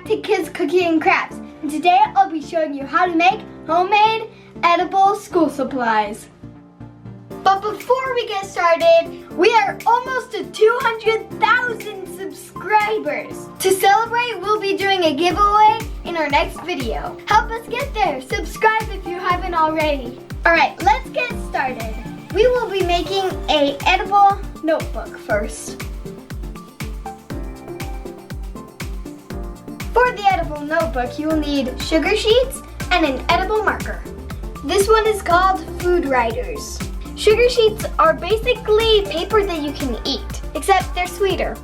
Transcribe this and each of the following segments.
back to Kids Cooking and Crafts, and today I'll be showing you how to make homemade edible school supplies. But before we get started, we are almost at 200,000 subscribers. To celebrate, we'll be doing a giveaway in our next video. Help us get there. Subscribe if you haven't already. Alright, let's get started. We will be making an edible notebook first. For the edible notebook, you will need sugar sheets and an edible marker. This one is called Food Writers. Sugar sheets are basically paper that you can eat, except they're sweeter.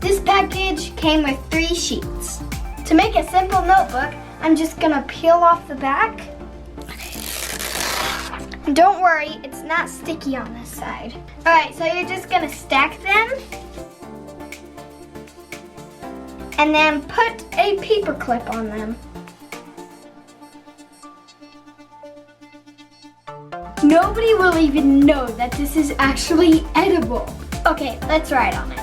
This package came with 3 sheets. To make a simple notebook, I'm just gonna peel off the back. Don't worry, it's not sticky on this side. Alright, so you're just gonna stack them. And then put a paper clip on them. Nobody will even know that this is actually edible. Okay, let's write on it.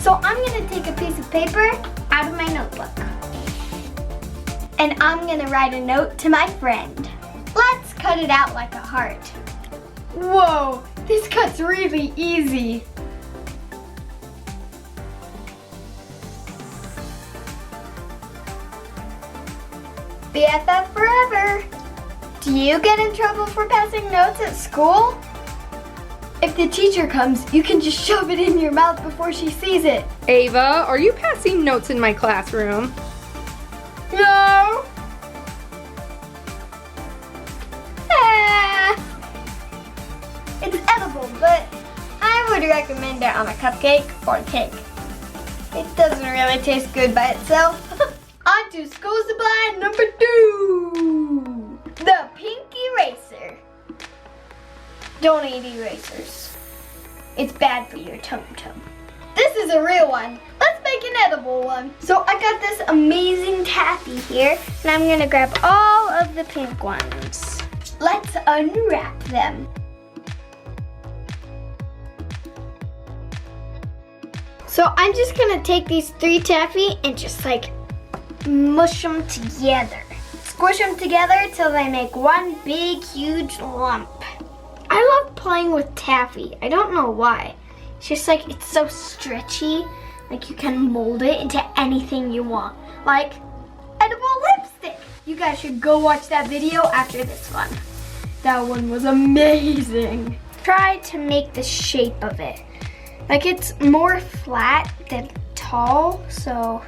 So I'm gonna take a piece of paper out of my notebook. And I'm gonna write a note to my friend. Let's cut it out like a heart. Whoa, this cut's really easy. BFF forever. Do you get in trouble for passing notes at school? If the teacher comes, you can just shove it in your mouth before she sees it. Ava, are you passing notes in my classroom? No. It's edible, but I would recommend it on a cupcake or a cake. It doesn't really taste good by itself. On to school supply number 2. The pink eraser. Don't eat erasers. It's bad for your tum-tum. This is a real one. Let's make an edible one. So I got this amazing taffy here, and I'm gonna grab all of the pink ones. Let's unwrap them. So I'm just gonna take these 3 taffy and just like mush them together. Squish them together till they make one big, huge lump. I love playing with taffy. I don't know why. It's just like, it's so stretchy. Like you can mold it into anything you want. Like edible lipstick. You guys should go watch that video after this one. That one was amazing. Try to make the shape of it. Like it's more flat than tall, so.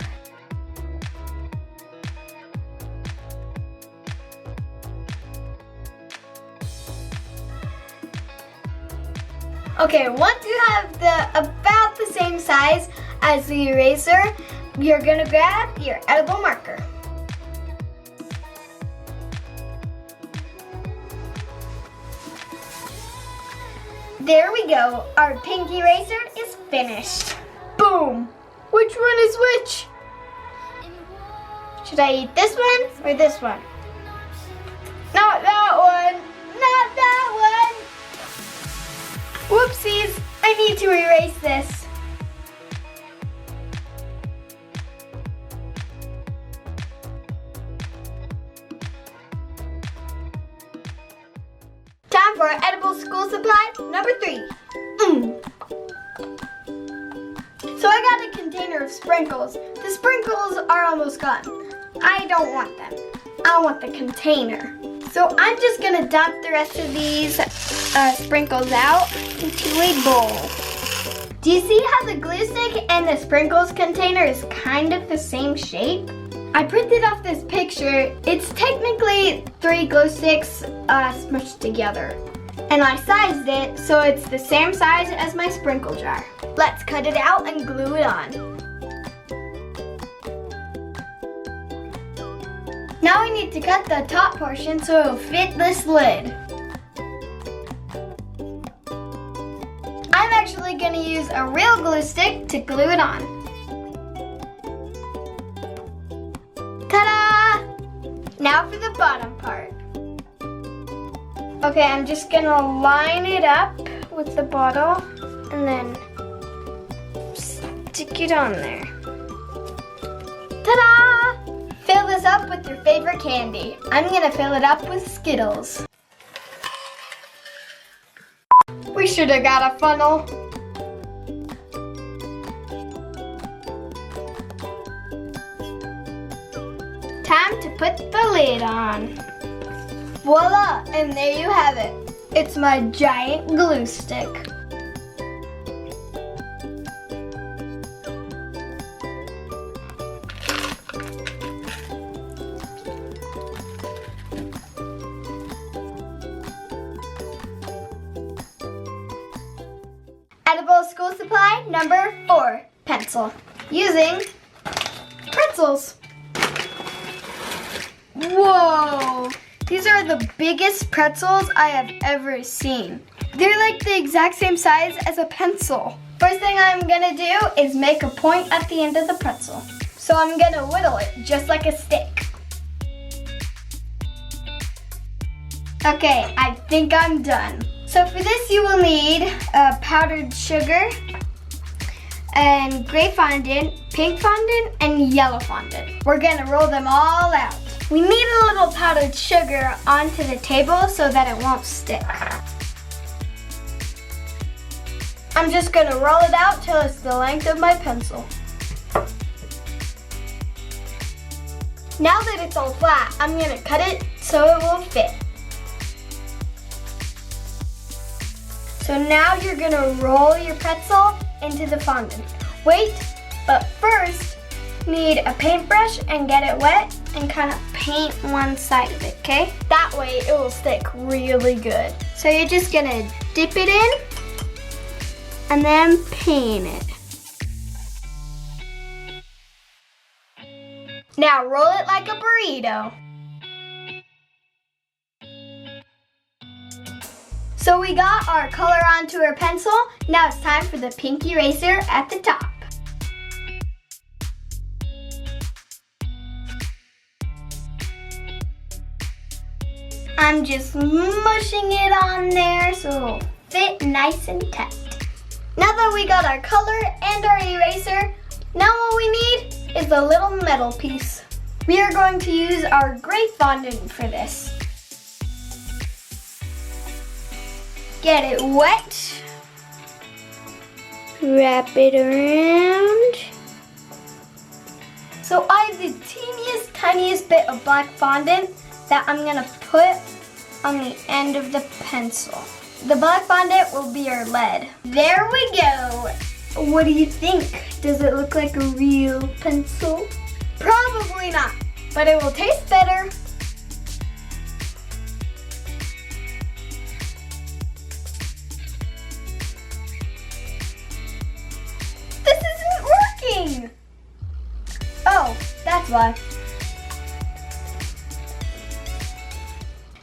Okay, once you have about the same size as the eraser, you're gonna grab your edible marker. There we go, our pink eraser is finished. Boom! Which one is which? Should I eat this one or this one? Not that one, not that one. Whoopsies, I need to erase this. Time for edible school supply number 3. So I got a container of sprinkles. The sprinkles are almost gone. I don't want them. I want the container. So I'm just gonna dump the rest of these sprinkles out into a bowl. Do you see how the glue stick and the sprinkles container is kind of the same shape? I printed off this picture. It's technically 3 glue sticks smushed together. And I sized it so it's the same size as my sprinkle jar. Let's cut it out and glue it on. Now we need to cut the top portion so it'll fit this lid. I'm actually going to use a real glue stick to glue it on. Ta-da! Now for the bottom part. Okay, I'm just gonna line it up with the bottle and then stick it on there. Ta-da! Fill this up with your favorite candy. I'm gonna fill it up with Skittles. We should have got a funnel. Time to put the lid on. Voila, and there you have it. It's my giant glue stick. Edible school supply number 4, pencil. Using pretzels. Whoa! These are the biggest pretzels I have ever seen. They're like the exact same size as a pencil. First thing I'm gonna do is make a point at the end of the pretzel. So I'm gonna whittle it just like a stick. Okay, I think I'm done. So for this you will need powdered sugar and gray fondant, pink fondant, and yellow fondant. We're gonna roll them all out. We need a little powdered sugar onto the table so that it won't stick. I'm just gonna roll it out till it's the length of my pencil. Now that it's all flat, I'm gonna cut it so it will fit. So now you're gonna roll your pretzel into the fondant. Wait, but first, need a paintbrush and get it wet and kind of paint one side of it, okay? That way it will stick really good. So you're just gonna dip it in and then paint it. Now roll it like a burrito. So we got our color onto our pencil. Now it's time for the pink eraser at the top. I'm just mushing it on there so it'll fit nice and tight. Now that we got our color and our eraser, now what we need is a little metal piece. We are going to use our gray fondant for this. Get it wet. Wrap it around. So I have the teeniest, tiniest bit of black fondant that I'm gonna put on the end of the pencil. The black fondant will be our lead. There we go. What do you think? Does it look like a real pencil? Probably not, but it will taste better. This isn't working. Oh, that's why.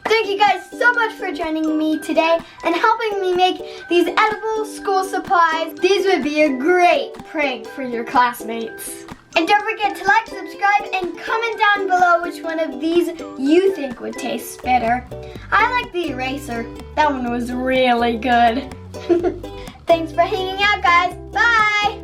Thank you guys so much for joining me today and helping me make these edible school supplies. These would be a great prank for your classmates. And don't forget to like, subscribe, and comment down below which one of these you think would taste better. I like the eraser. That one was really good. Thanks for hanging out, guys. Bye!